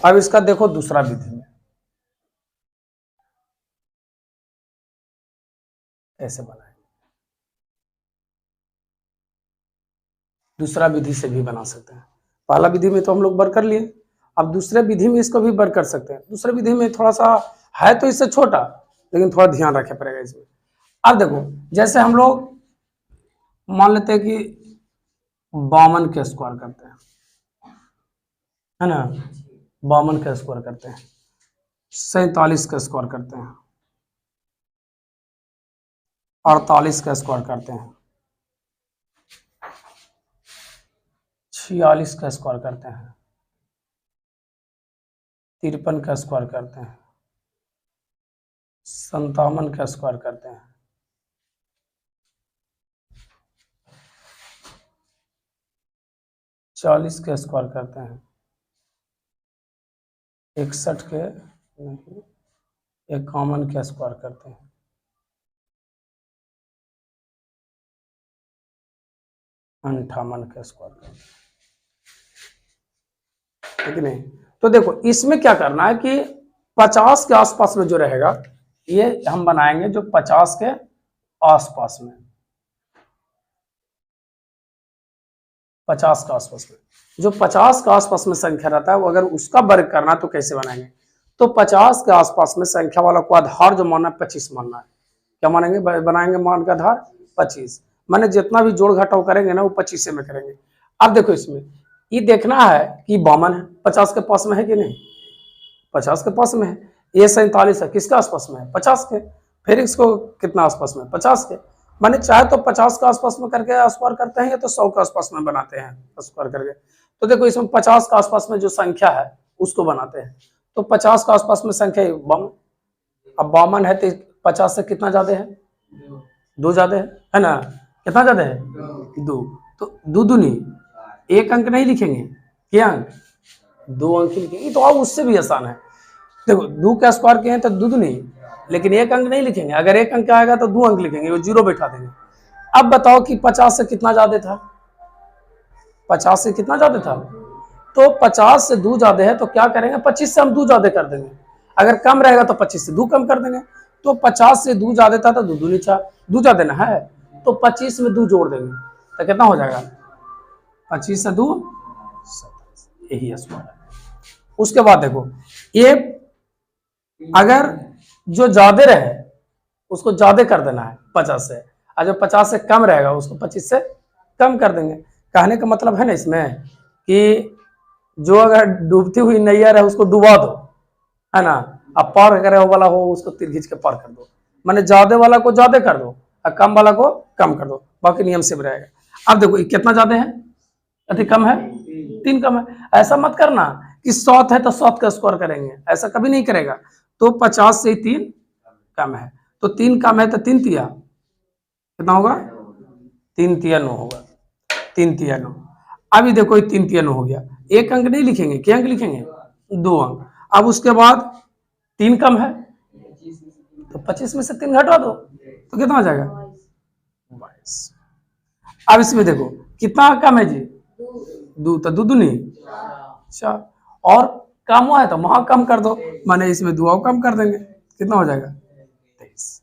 अब इसका देखो दूसरा विधि में ऐसे बनाएंगे, दूसरा विधि से भी बना सकते हैं। पहला विधि में तो हम लोग बर कर लिए, अब दूसरे विधि में इसको भी बर कर सकते हैं। दूसरे विधि में थोड़ा सा है तो इससे छोटा, लेकिन थोड़ा ध्यान रखना पड़ेगा इसमें। अब देखो जैसे हम लोग मान लेते हैं कि 52 के स्क्वायर करते हैं, है ना, 52 का स्क्वायर करते हैं, 47 का स्क्वायर करते हैं, 48 का स्क्वायर करते हैं, 46 का स्क्वायर करते हैं, 53 का स्क्वायर करते हैं, 57 का स्क्वायर करते हैं, 40 का स्क्वायर करते हैं, 61 के 51 का स्क्वायर करते हैं, 58 का स्क्वायर करते हैं, ठीक नहीं। तो देखो इसमें क्या करना है कि 50 के आसपास में जो रहेगा ये हम बनाएंगे जो 50 के आसपास में, 50 के आसपास में जो 50 के आसपास में संख्या रहता है वो अगर उसका वर्ग करना तो कैसे बनाएंगे, तो 50 के आसपास में संख्या वाला को आधार जो मानना है 25 मानना है। क्या मानेंगे, बनाएंगे मान का आधार 25, माने जितना भी जोड़ घटाव करेंगे ना वो 25 से में करेंगे। अब देखो इसमें ये देखना है कि 52 है 50 के पास में है कि नहीं, 50 के पास में है। ये 47 है किसके आसपास में है, 50 के, फिर इसको कितना आसपास में, 50 के, माने चाहे तो 50 के आसपास में करके स्क्वायर करते हैं या तो 100 के आसपास में बनाते हैं स्क्वायर करके। तो देखो इसमें 50 के आसपास में जो संख्या है उसको बनाते हैं, तो 50 के आसपास में संख्या 52, अब 52 है तो 50 से कितना ज्यादा है, 2 ज्यादा है ना, कितना ज्यादा है 2, तो 2 दूनी, एक अंक नहीं लिखेंगे, क्या अंक 2 अंक लिखेंगे, तो अब उससे भी आसान है। देखो 2 का स्क्वायर किए हैं तो 2 दूनी, लेकिन एक अंक नहीं लिखेंगे, अगर एक अंक आएगा तो 2 अंक लिखेंगे, वो 0 बैठा देंगे। अब बताओ कि 50 से कितना ज्यादा था, 50 से कितना ज्यादा था, तो 50 से 2 ज्यादा है तो क्या करेंगे, 25 से हम 2 ज्यादा कर देंगे, अगर कम रहेगा तो 25 से 2 कम कर देंगे। तो 50 से 2 ज्यादा था तो 2 दूनी 4, 2 ज्यादा ना है तो 25 में 2 जोड़ देंगे तो कितना हो जाएगा, 25 से 2 27, यही स्क्वायर है। उसके बाद देखो ये अगर जो ज्यादा रहे उसको ज्यादा कर देना है 50 से, और जो 50 से कम रहेगा उसको 25 से कम कर देंगे। कहने का मतलब है ना इसमें कि जो अगर डूबती हुई नैया है उसको डुबा दो, है ना, अब पार करे वाला हो उसको तीर खींच के पार कर दो, माने ज्यादा वाला को ज्यादा कर दो और कम वाला को कम कर दो, बाकी नियम से रहेगा। अब देखो कितना ज्यादा है, अधिक कम है, 3 कम है। ऐसा मत करना कि 100 है तो 100 का स्क्वायर करेंगे, ऐसा कभी नहीं करेगा। तो 50 से 3 कम है, तो 3 कम है तो 3 तिया कितना होगा, 3 तिया 9 होगा, 3 तिया 9। अभी देखो ये 3 तिया 9 हो गया, एक अंक नहीं लिखेंगे, क्या अंक लिखेंगे, 2 अंक। अब उसके बाद 3 कम है तो 25 में से 3 घटा दो तो कितना हो जाएगा 22। अब इसमें देखो कितना कम है जी, 2, तो 2 दूनी 4, और कम हुआ है तो वहां कम कर दो, माने इसमें 2 और कम कर देंगे, कितना हो जाएगा 23।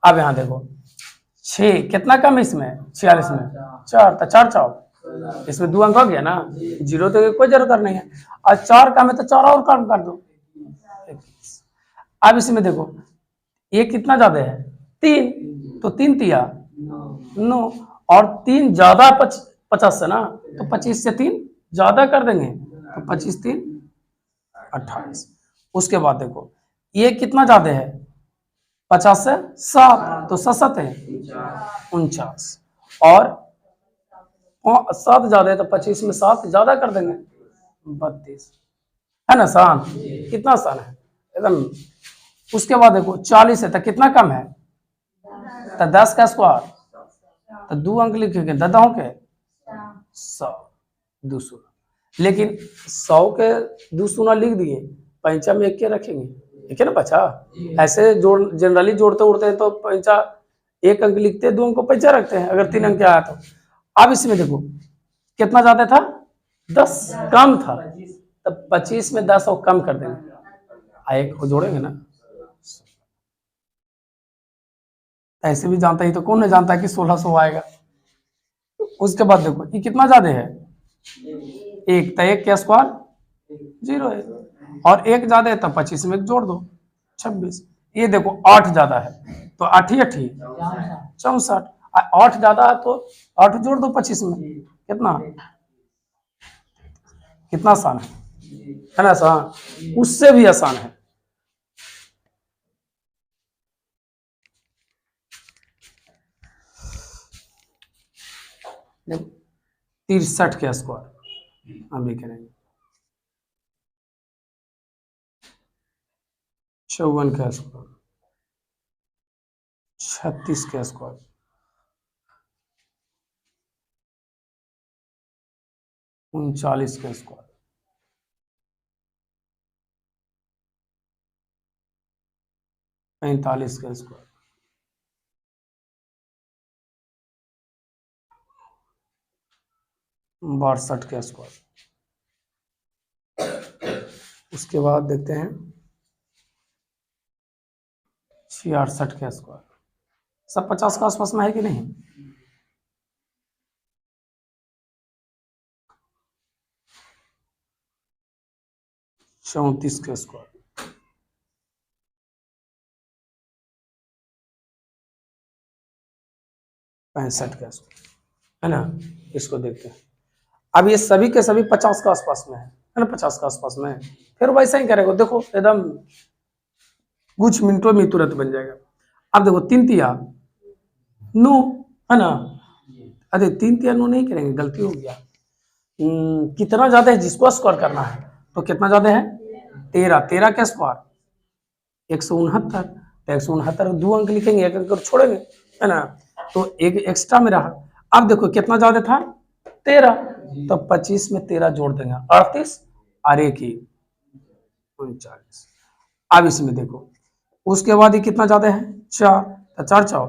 अब यहाँ देखो 6 कितना कम है इसमें, 46 में 4, तो 4 4, इसमें 2 अंक हो गया ना, 0 तो कोई जरूरत नहीं है, और 4 कम है तो 4 और कम कर दो। अब इसमें देखो ये कितना ज्यादा है 3, तो 3 तिया 9, और 3 ज्यादा 50 से ना, तो 25 से 3 ज्यादा कर देंगे तो 25 3 28। उसके बाद देखो ये कितना ज्यादा है 50 से 7, तो 7 है 49, और 7 ज्यादा है तो 25 में 7 ज्यादा कर देंगे 32, है ना, आसान, कितना आसान है एकदम। उसके बाद देखो 40 है तो कितना कम है, तो 10 का स्क्वायर, तो 2 अंक लिखेंगे, 10 के 100 200, लेकिन 100 के 200 लिख दिए, पैंचा में एक के रखेंगे, ठीक है ना, बचा ऐसे जोड़ जनरली जोड़ते उड़ते हैं तो पैंचा एक अंक लिखते हैं, 2 अंक को पैंचा रखते हैं अगर 3 अंक आया तो। अब इसमें देखो कितना ज्यादा था, 10 कम था तो 25 में 10 और कम कर देंगे, एक को जोड़ेंगे ना, ऐसे भी जानता ही तो कौन नहीं जानता कि 1600 आएगा। उसके बाद देखो ये कितना ज्यादा है, एक, तो एक का स्क्वायर 0 है, और एक ज्यादा है तो 25 में एक जोड़ दो 26। ये देखो 8 ज्यादा है तो 8 ही 8 64, 8 ज्यादा है तो 8 जोड़ दो 25 में, कितना कितना आसान है ना आसान, उससे भी आसान है। देखो 63 के स्क्वायर हम भी करेंगे, 54 का स्क्वायर, 36 का स्क्वायर, 39 का स्क्वायर, 45 का स्क्वायर, 62 का स्क्वायर। उसके बाद देखते हैं 66 का स्क्वायर। सब 50 के आसपास में है कि नहीं? चौंतीस का स्क्वायर, 65 का स्क्वायर, है ना। इसको देखते हैं, अब ये सभी के सभी 50 के आसपास में है ना, 50 के आसपास में है। फिर वैसा ही करेगा, देखो एकदम कुछ मिनटों में तुरंत बन जाएगा। अब देखो 3 तिया 9, है ना, अरे 3 तिया 9 नहीं करेंगे, गलती हो गया। कितना ज्यादा है जिसको स्क्वायर करना है, तो कितना ज्यादा है 13, 13 का स्क्वायर 169, तो 169 दो अंक लिखेंगे, एक अंक छोड़ेंगे, है ना, तो एक एक्स्ट्रा में रहा। अब देखो कितना ज्यादा था 13, तो 25 में 13 जोड़ देंगे 38, और एक ही 39। अब इसमें देखो उसके बाद ये कितना ज्यादा है 4, तो 4 4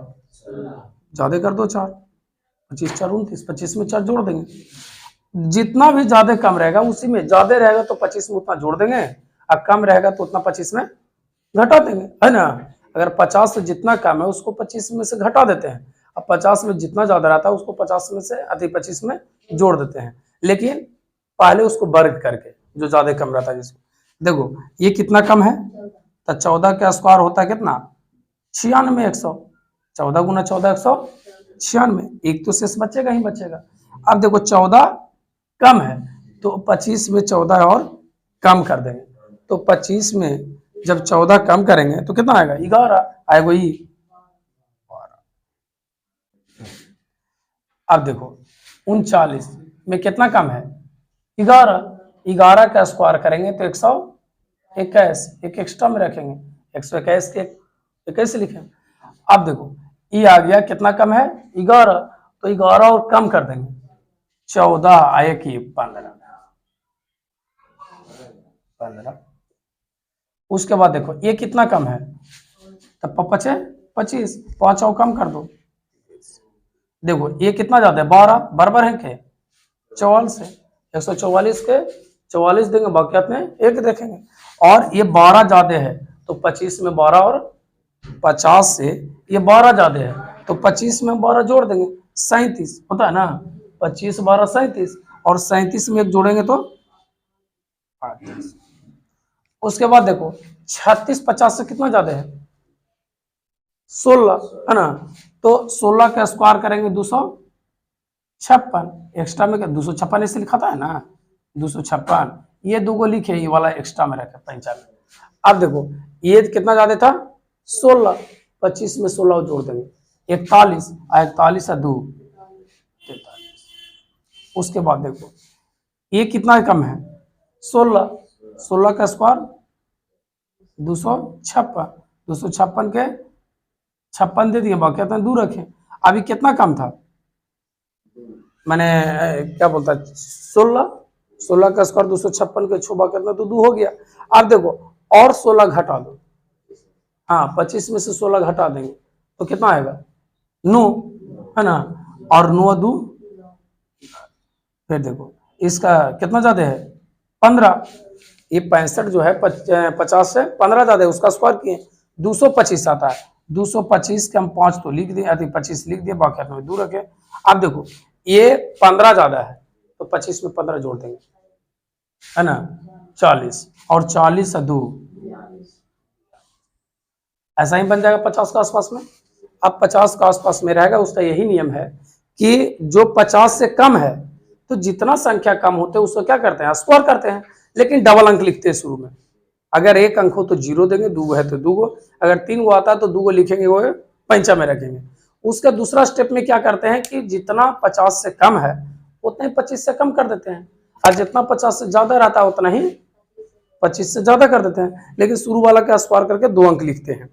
ज्यादा कर दो 4, 25 4 29, 25 में 4 जोड़ देंगे। जितना भी ज्यादा कम रहेगा उसी में, ज्यादा रहेगा तो 25 में उतना जोड़ देंगे, और कम रहेगा तो उतना 25 में घटा देंगे, है ना। अगर 50 से जितना कम है उसको 25 में से घटा देते हैं, अब 50 में जितना ज्यादा रहता है उसको 50 में से अधिक 25 में जोड़ देते हैं, लेकिन पहले उसको वर्ग करके, जो ज्यादा कम रहता है जिसको। देखो ये कितना कम है, तो 14 का स्क्वायर होता है कितना 96, 100, 14 गुना 14 196, एक तो शेष बचेगा ही बचेगा। अब देखो 14 कम है तो 25 में 14 और कम कर देंगे, तो 25 में जब 14 कम करेंगे तो कितना आएगा 11 आएगा ही। अब देखो 39 में कितना कम है 11, 11 का स्क्वायर करेंगे तो 121, एक एक्स्ट्रा में रखेंगे, 121 के 21 लिखेंगे। अब देखो ये आ गया कितना कम है 11, तो 11 और कम कर देंगे 14 आए कि 15। उसके बाद देखो ये कितना कम है, तब 25, 5 और कम कर दो। देखो ये कितना ज्यादा है 12, बराबर है के 44 से, 144 के 44 देंगे, बाकी में एक देखेंगे, और ये 12 ज्यादा है तो 25 में 12, और 50 से ये 12 ज्यादा है तो 25 में 12 जोड़ देंगे, 37 होता है ना, 25 12 37, और 37 में एक जोड़ेंगे तो 38। उसके बाद देखो 36 50 से कितना ज्यादा है 16, है ना, तो 16 का स्क्वायर करेंगे 256, एक्स्ट्रा में 256 ऐसे लिखा था है ना, 256, ये दो को लिखे, ये वाला एक्स्ट्रा में रखे 95। अब देखो ये कितना ज्यादा था 16, 25 में 16 जोड़ देंगे 41, 41 है 2 43। उसके बाद देखो ये कितना कम है 16, 16 का स्क्वायर 256, 256 के 56 दे दिए, बाकी तो दूर रखे। अभी कितना कम था, मैंने क्या बोलता 16, 16 का स्क्वायर 256 के छुबा कितना तो 2 हो गया। अब देखो और 16 घटा दो, हाँ 25 में से 16 घटा देंगे तो कितना आएगा 9, है ना, और 9 2, फिर देखो इसका कितना ज्यादा है 15, ये 65 जो है 50 से 15 ज्यादा है, उसका स्क्वायर किए 225 आता है। 225 के हम 5 तो लिख दिए, 25 लिख दिए, बाकी में दूर रखे। अब देखो ये 15 ज्यादा है तो 25 में 15 जोड़ देंगे, है ना, 40, और 40 से 2 ऐसा ही बन जाएगा 50 के आसपास में। अब 50 के आसपास में रहेगा, उसका यही नियम है कि जो 50 से कम है तो जितना संख्या कम होते हैं उसको क्या करते हैं, स्क्वायर करते हैं, लेकिन डबल अंक लिखते हैं शुरू में। अगर 1 अंक हो तो 0 देंगे, 2 है तो 2, अगर 3 आता है तो 2 लिखेंगे, वो पंचा में रखेंगे। उसका दूसरा स्टेप में क्या करते हैं कि जितना 50 से कम है उतना ही 25 से कम कर देते हैं, और जितना 50 से ज्यादा रहता है उतना ही 25 से ज्यादा कर देते हैं, लेकिन शुरू वाला का स्क्वायर करके 2 अंक लिखते हैं।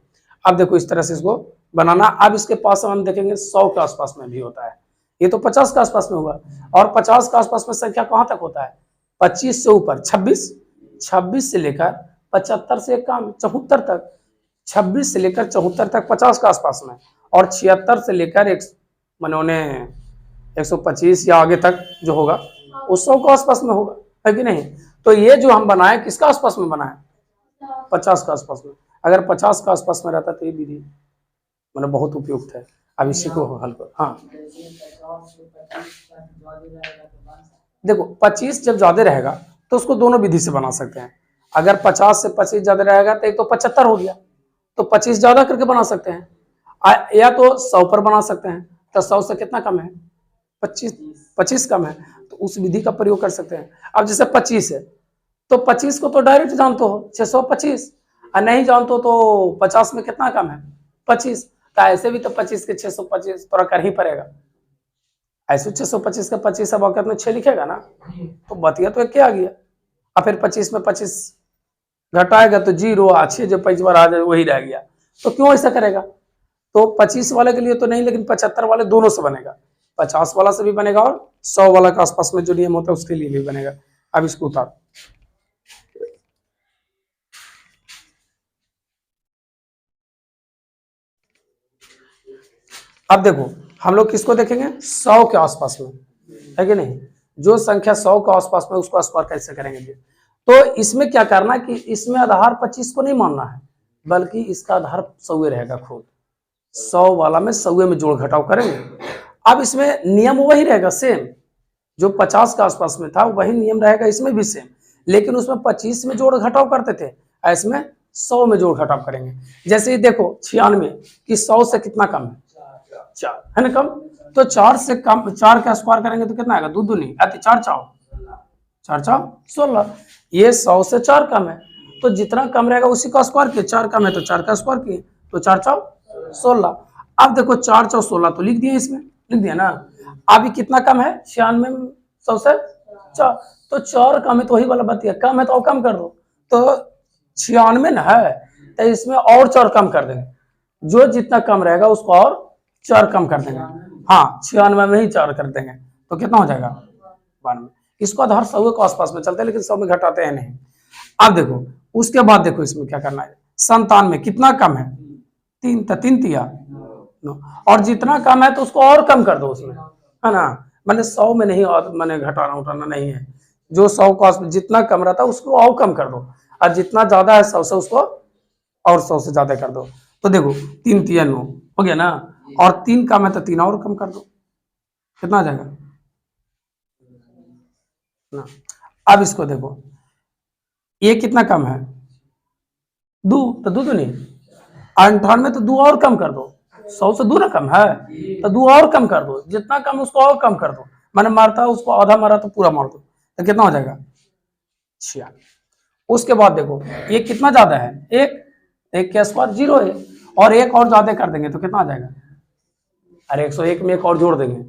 अब देखो इस तरह से इसको बनाना। अब इसके पास हम देखेंगे 100 के आसपास में भी होता है, ये तो 50 के आसपास में हुआ, और 50 के आसपास में संख्या कहां तक होता है, 25 से ऊपर 26, 26 से लेकर 75 से कम 74 तक, 26 से लेकर 74 तक 50 के आसपास में, और 76 से लेकर एक मनोने 125 या आगे तक जो होगा वो 100 के आसपास में होगा, है कि नहीं। तो ये जो हम बनाए किसका आसपास में बनाए, 50 के आसपास में। अगर 50 के आसपास में रहता तो ये विधि मतलब बहुत उपयुक्त है। अब इसी को हल कर, हाँ देखो 25 जब ज्यादा रहेगा तो उसको दोनों विधि से बना सकते हैं। अगर 50 से 25 ज्यादा रहेगा तो एक तो 75 हो गया, तो 25 ज्यादा करके बना सकते हैं, या तो 100 पर बना सकते हैं, तो 100 से कितना कम है, 25 कम है, तो उस विधि का प्रयोग कर सकते हैं। अब जैसे 25 है तो 25 को तो डायरेक्ट जानते हो 625, और नहीं जानते हो तो 50 में कितना कम है 25, तो ऐसे भी तो 25 के 625 थोड़ा कर ही पड़ेगा, ऐसे 625 का 25 अब अगर में 6 लिखेगा ना तो बतिया तो एक क्या आ गया, और फिर 25 में 25 घटाएगा तो 0, अच्छे जो 5 बार आ जाए वही रह गया, तो क्यों ऐसा करेगा। तो 25 वाले के लिए तो नहीं, लेकिन 75 वाले दोनों से बनेगा, 50 वाला से भी बनेगा और 100 वाला के आसपास में जो नियम होता है उसके लिए भी बनेगा। अब इसको उतार, अब देखो हम लोग किसको देखेंगे, 100 के आसपास में, है कि नहीं, जो संख्या 100 के आसपास में उसको स्क्वायर कैसे करेंगे। तो इसमें क्या करना कि इसमें आधार 25 को नहीं मानना है, बल्कि इसका आधार 100 रहेगा खुद, 100 वाला में 100 में जोड़ घटाव करेंगे। अब इसमें नियम वही रहेगा सेम, जो 50 के आसपास में था वही नियम रहेगा इसमें भी सेम, लेकिन उसमें 25 में जोड़ घटाव करते थे, इसमें 100 में जोड़ घटाव करेंगे। जैसे ही देखो 96 कि 100 से कितना कम है, 4 है ना कम, तो 4 से कम, 4 का स्क्वायर करेंगे तो कितना आएगा, 2 दूनी 4 4 16, ये 100 से 4 कम है, तो जितना कम रहेगा उसी का स्क्वायर किए, 4 कम है तो 4 का स्क्वायर किए, तो 4 4 16। अब देखो 4 4 16 तो लिख दिए, इसमें लिख दिया ना। अभी कितना कम है 96 में 100 से 4, तो 4 कम है तो वही वाला बात है, कम है तो और कम कर दो, तो 96 ना है तो इसमें और 4 कम कर देंगे, जो जितना कम रहेगा उसको और 4 कम कर देंगे, हाँ 96 में ही 4 कर देंगे, तो कितना हो जाएगा 92। इसको आधार 100 के आसपास में चलते हैं, लेकिन 100 में घटाते हैं नहीं। अब देखो उसके बाद देखो इसमें क्या करना है, 97 में कितना कम है 3, तो 3 तिया 9, और जितना कम है तो उसको और कम कर दो उसमें, है ना, मैंने 100 में नहीं, और मैंने घटाना उठाना नहीं है, जो 100 का जितना कम रहता है उसको और कम कर दो, और जितना ज्यादा है 100 से उसको और 100 से ज्यादा कर दो। तो देखो 3 तिया 9 हो गया ना, और 3 कम है तो 3 और कम कर दो, कितना आ जाएगा ना। अब इसको देखो ये कितना कम है 2, तो 2 नहीं 98 तो 2 और कम कर दो, 100 से 2 ना कम है तो 2 और कम कर दो, जितना कम उसको और कम कर दो, मैंने मारता उसको आधा मारा तो पूरा मार दो, तो कितना हो जाएगा 96। उसके बाद देखो ये कितना ज्यादा है, एक के स्क्वायर 0 है, और एक और ज्यादा कर देंगे तो कितना आ जाएगा, अरे 101 में एक और जोड़ देंगे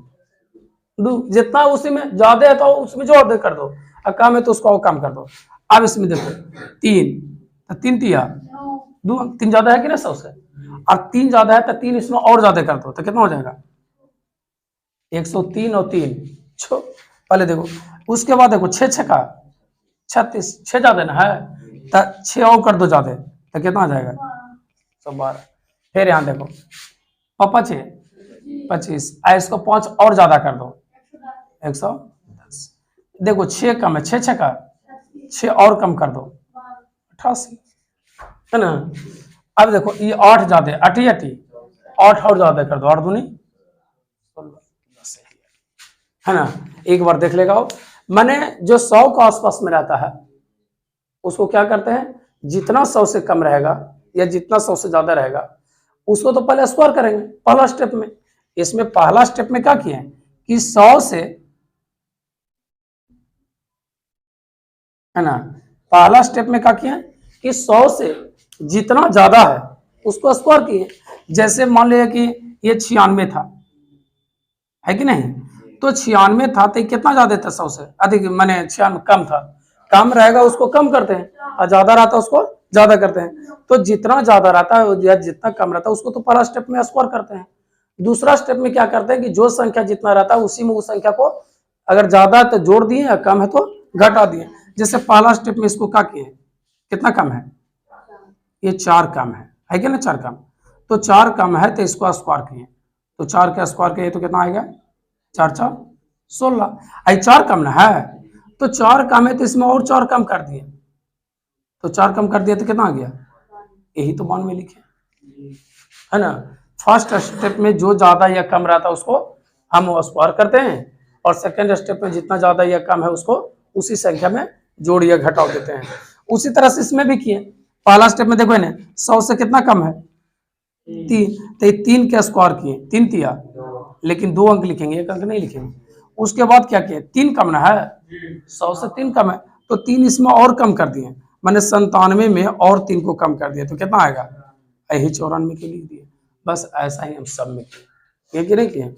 2, जितना उसी में ज्यादा है तो उसमें जोड़ दे कर दो, और कम है तो उसको और कम कर दो। अब इसमें देखो 3, तो 3 तिया 2, 3 ज्यादा है कि ना 100 से, और 3 ज्यादा है तो 3 इसमें और ज्यादा कर दो, तो कितना हो जाएगा 103 और 3 पहले देखो। उसके बाद देखो 6 6 का 36, 6 ज्यादा ना है तो 6 और कर दो ज्यादा, तो कितना आ जाएगा 112। फिर यहाँ देखो पापा 6 25, इसको 5 और ज्यादा कर दो 110। देखो 6 कम है, 6 6 का 6 और कम कर दो 88 है ना। अब देखो ये 8 ज्यादा 88 8 और ज्यादा कर दो 8 दूनी 16 है ना। एक बार देख लेगा वो, मैंने जो 100 के आसपास में रहता है उसको क्या करते हैं, जितना 100 से कम रहेगा या जितना 100 से ज्यादा रहेगा उसको तो पहले स्क्वायर करेंगे पहला स्टेप में। इसमें पहला स्टेप में क्या किए कि 100 से है ना, पहला स्टेप में क्या किया कि 100 से जितना ज्यादा है उसको स्क्वायर किए। जैसे मान लिया कि ये 96 था है कि नहीं, तो 96 था तो कितना ज्यादा था 100 से अधिक, मैंने 96 कम था, कम रहेगा उसको कम करते हैं और ज्यादा रहता है उसको ज्यादा करते हैं। तो जितना ज्यादा रहता है या जितना कम रहता है उसको तो पहला स्टेप में स्क्वायर करते हैं। दूसरा स्टेप में क्या करते हैं कि जो संख्या जितना रहता है उसी में उस संख्या को अगर ज्यादा है तो जोड़ दिए या कम है तो घटा दिए। जैसे पहला स्टेप में इसको क्या किए, कितना कम है, ये 4 कम है कि ना, 4 कम, तो 4 कम है तो इसको स्क्वायर किए, तो 4 का स्क्वायर किए तो कितना आएगा 4 4 16। आई 4 कम ना है तो 4 कम है तो इसमें और 4 कम कर दिए, तो 4 कम कर दिया तो कितना आ गया, यही तो 92 लिखे है ना। फर्स्ट स्टेप में जो ज्यादा या कम रहता है उसको हम स्क्वायर करते हैं और सेकंड स्टेप में जितना ज्यादा या कम है उसको उसी संख्या में जोड़ या घटाव देते हैं। उसी तरह से इसमें भी किए, पहला स्टेप में देखो ना 100 से कितना कम है 3, तो 3 के स्क्वायर किए 3 तिया, लेकिन 2 अंक लिखेंगे 1 अंक नहीं लिखेंगे। उसके बाद क्या किए 3 कम ना है, 100 से 3 कम है तो 3 इसमें और कम कर दिए, मैंने 97 में और 3 को कम कर दिया तो कितना आएगा, यही 94 के लिख दिए। बस ऐसा ही हम सब में किए कि नहीं किए।